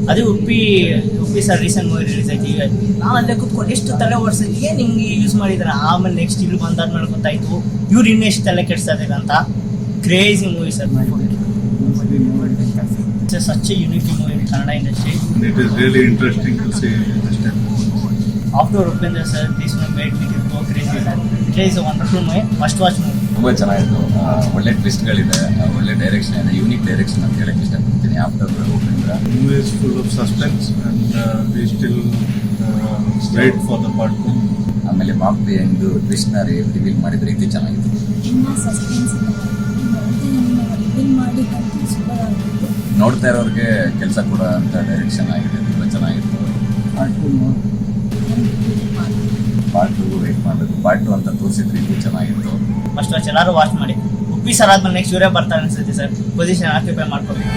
ಅದೇ Uppi sir recent movie release ಆಯ್ತು. ಈಗ ನಾವು ಅಲ್ಲೇ ಕೂತ್ಕೊಂಡು ಎಷ್ಟು ತಲೆ ಓಡಿಸಿದ್ವಿ ನಿಮ್ಗೆ ಯೂಸ್ ಮಾಡಿದ್ರೆ, ಆಮೇಲೆ ನೆಕ್ಸ್ಟ್ ಇಲ್ಲಿ ಬಂದಾದ್ಮೇಲೆ ಗೊತ್ತಾಯ್ತು ಇವ್ರು ಇನ್ನೆಷ್ಟು ತಲೆ ಕೆಡ್ಸ್ತಾ ಇದ್ದಾರೆ ಅಂತ. Crazy movie sir. Such A unique movie in Kannada industry. It is really interesting to see this time. After Upendra sir, this one made me go crazy. It is a wonderful movie. Must watch movie. ತುಂಬ ಚೆನ್ನಾಗಿತ್ತು. ಒಳ್ಳೆ ಟ್ವಿಸ್ಟ್ಗಳಿದೆ, ಒಳ್ಳೆ direction ಇದೆ, unique direction ಅಂತ ಹೇಳಕ್ಕೆ ಇಷ್ಟಪಡ್ತೀನಿ. After Upendra Movie is full of suspense and we still wait for the part 2. ಆಮೇಲೆ ಮಾಕ್ಬಿ ಎಂದು ಟ್ವಿಸ್ಟ್ನ ರಿವೀಲ್ ಮಾಡಿದ ರೀತಿ ಚೆನ್ನಾಗಿತ್ತು. ಇನ್ನು ಸಸ್ಪೆನ್ಸ್ ರಿವೀಲ್ ಮಾಡಿ ಸೂಪರ್ ಆಗಿತ್ತು. ನೋಡ್ತಾ ಇರೋರಿಗೆ ಕೆಲಸ ಕೂಡ ಅಂತ ಡೈರೆಕ್ಷನ್ ಆಗಿದೆ, ತುಂಬ ಚೆನ್ನಾಗಿತ್ತು. ಪಾರ್ಟ್ 2 ವೇಟ್ ಮಾಡಬೇಕು. ಪಾರ್ಟ್ 2 ಅಂತ ತೋರಿಸಿದ ರೀತಿ ಚೆನ್ನಾಗಿತ್ತು. Must watch. ಎಲ್ಲರೂ ವಾಚ್ ಮಾಡಿ. ಉಪ್ಪಿ ಸರ್ ಆದ್ಮೇಲೆ ನೆಕ್ಸ್ಟ್ ಇವರೇ ಬರ್ತಾರೆ ಅನ್ಸುತ್ತೆ ಸರ್. ಪೊಸಿಷನ್ ಆಕ್ಯುಪೈ ಮಾಡ್ಕೋಬೇಕು.